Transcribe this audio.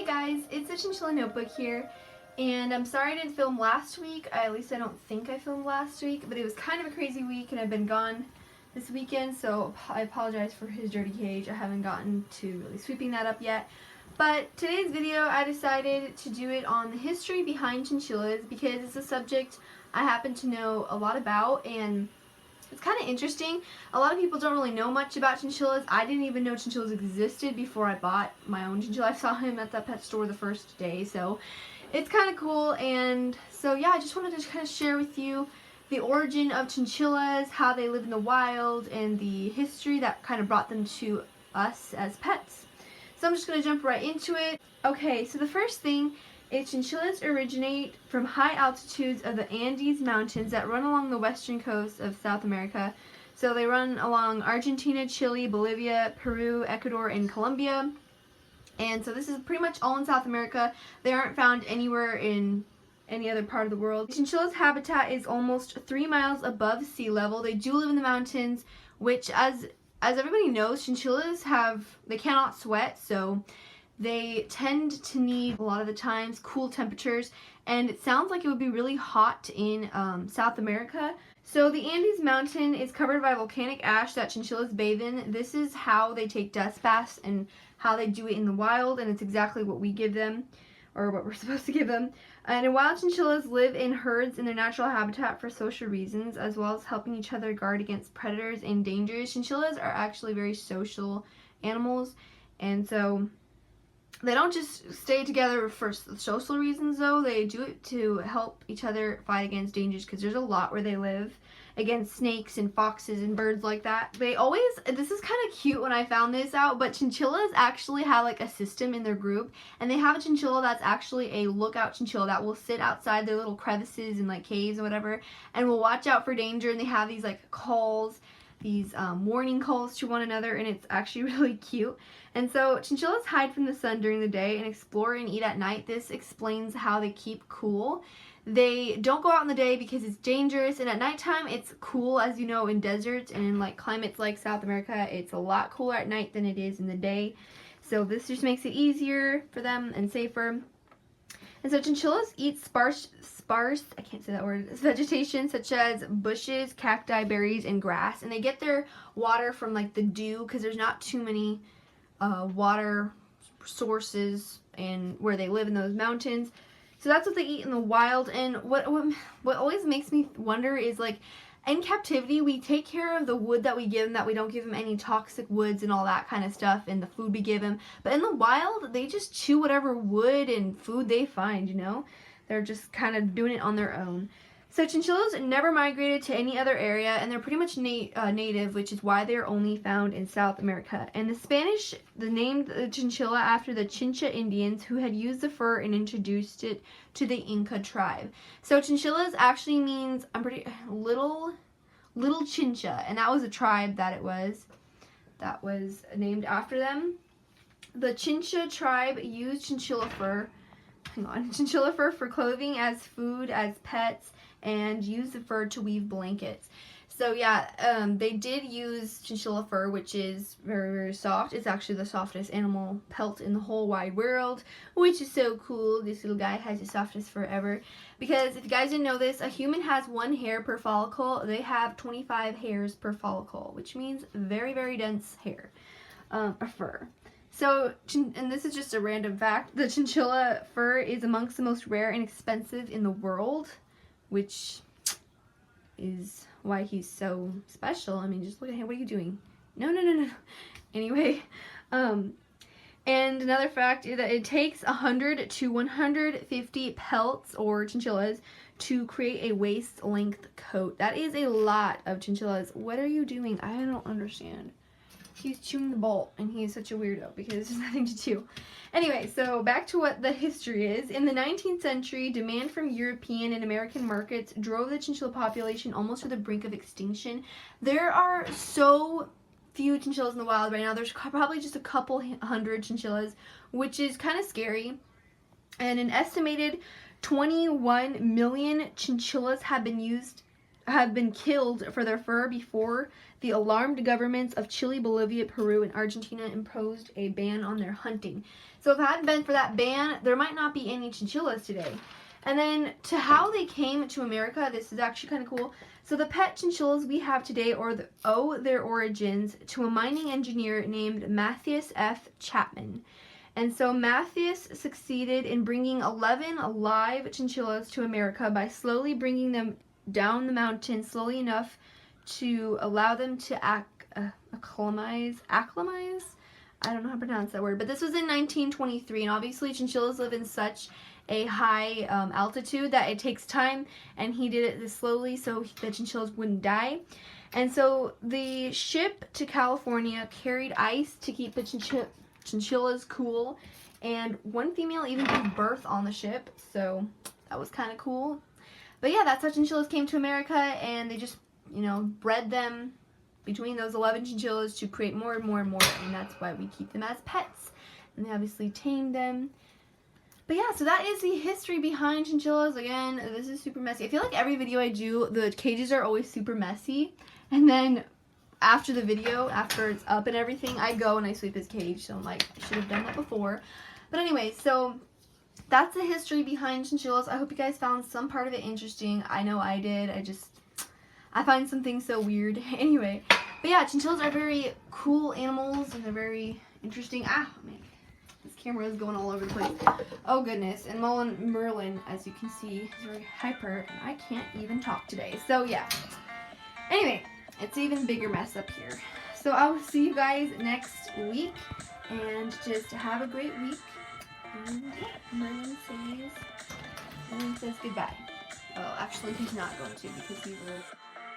Hey guys, it's the Chinchilla Notebook here, and I'm sorry I didn't film last week. At least I don't think I filmed last week, but it was kind of a crazy week and I've been gone this weekend, so I apologize for his dirty cage. I haven't gotten to really sweeping that up yet. But today's video, I decided to do it on the history behind chinchillas because it's a subject I happen to know a lot about, and it's kind of interesting. A lot of people don't really know much about chinchillas. I didn't even know chinchillas existed before I bought my own chinchilla. I saw him at the pet store the first day, so it's kind of cool. And so yeah, I just wanted to kind of share with you the origin of chinchillas, how they live in the wild, and the history that kind of brought them to us as pets. So I'm just going to jump right into it. Okay, so the first thing is chinchillas originate from high altitudes of the Andes Mountains that run along the western coast of South America. So they run along Argentina, Chile, Bolivia, Peru, Ecuador, and Colombia. And so this is pretty much all in South America. They aren't found anywhere in any other part of the world. Chinchillas' habitat is almost 3 miles above sea level. They do live in the mountains, which as everybody knows, chinchillas they cannot sweat, so they tend to need, a lot of the times, cool temperatures, and it sounds like it would be really hot in South America. So the Andes Mountain is covered by volcanic ash that chinchillas bathe in. This is how they take dust baths and how they do it in the wild, and it's exactly what we give them, or what we're supposed to give them. And wild chinchillas live in herds in their natural habitat for social reasons, as well as helping each other guard against predators and dangers. Chinchillas are actually very social animals, and so they don't just stay together for social reasons, though. They do it to help each other fight against dangers, because there's a lot where they live against snakes and foxes and birds like that. This is kind of cute when I found this out, but chinchillas actually have like a system in their group, and they have a chinchilla that's actually a lookout chinchilla that will sit outside their little crevices and like caves and whatever, and will watch out for danger. And they have these like calls, these warning calls to one another, and it's actually really cute. And so chinchillas hide from the sun during the day and explore and eat at night. This explains how they keep cool. They don't go out in the day because it's dangerous, and at nighttime it's cool. As you know, in deserts and in like climates like South America, it's a lot cooler at night than it is in the day. So this just makes it easier for them and safer. And so chinchillas eat sparse, I can't say that word, vegetation such as bushes, cacti, berries, and grass. And they get their water from like the dew, because there's not too many water sources and where they live in those mountains. So that's what they eat in the wild. And what always makes me wonder is, like, in captivity, we take care of the wood that we give them, that we don't give them any toxic woods and all that kind of stuff, and the food we give them. But in the wild, they just chew whatever wood and food they find, you know? They're just kind of doing it on their own. So chinchillas never migrated to any other area, and they're pretty much native, which is why they're only found in South America. And the Spanish named the chinchilla after the Chincha Indians, who had used the fur and introduced it to the Inca tribe. So chinchillas actually means little Chincha, and that was a tribe that was named after them. The Chincha tribe used chinchilla fur for clothing, as food, as pets, and use the fur to weave blankets. So yeah, they did use chinchilla fur, which is very, very soft. It's actually the softest animal pelt in the whole wide world, which is so cool. This little guy has the softest fur ever. Because if you guys didn't know this, a human has 1 hair per follicle. They have 25 hairs per follicle, which means very, very dense hair, fur. So, and this is just a random fact, the chinchilla fur is amongst the most rare and expensive in the world, which is why he's so special. I mean, just look at him. What are you doing? No. Anyway, and another fact is that it takes 100 to 150 pelts, or chinchillas, to create a waist-length coat. That is a lot of chinchillas. What are you doing? I don't understand. He's chewing the bolt, and he's such a weirdo because there's nothing to chew. Anyway, so back to what the history is. In the 19th century, demand from European and American markets drove the chinchilla population almost to the brink of extinction. There are so few chinchillas in the wild right now. There's probably just a couple hundred chinchillas, which is kind of scary. And an estimated 21 million chinchillas have been used have been killed for their fur before the alarmed governments of Chile, Bolivia, Peru, and Argentina imposed a ban on their hunting. So if it hadn't been for that ban, there might not be any chinchillas today. And then to how they came to America, this is actually kind of cool. So the pet chinchillas we have today owe their origins to a mining engineer named Matthias F. Chapman. And so Matthias succeeded in bringing 11 live chinchillas to America by slowly bringing them down the mountain slowly enough to allow them to acclimatize. I don't know how to pronounce that word, but this was in 1923, and obviously chinchillas live in such a high altitude that it takes time, and he did it this slowly so the chinchillas wouldn't die. And so the ship to California carried ice to keep the chinchillas cool, and one female even gave birth on the ship, so that was kind of cool. But yeah, that's how chinchillas came to America, and they just, bred them between those 11 chinchillas to create more and more and more, and that's why we keep them as pets. And they obviously tame them. But yeah, so that is the history behind chinchillas. Again, this is super messy. I feel like every video I do, the cages are always super messy, and then after the video, after it's up and everything, I go and I sweep his cage, so I'm like, I should have done that before. But anyway, so that's the history behind chinchillas. I hope you guys found some part of it interesting. I know I did. I find some things so weird. Anyway, but yeah, chinchillas are very cool animals, and they're very interesting. Ah, man, this camera is going all over the place. Oh goodness, and Merlin, as you can see, is very hyper, and I can't even talk today. So yeah. Anyway, it's an even bigger mess up here. So I will see you guys next week, and just have a great week. And Merlin says goodbye. Oh, actually, he's not going to, because he will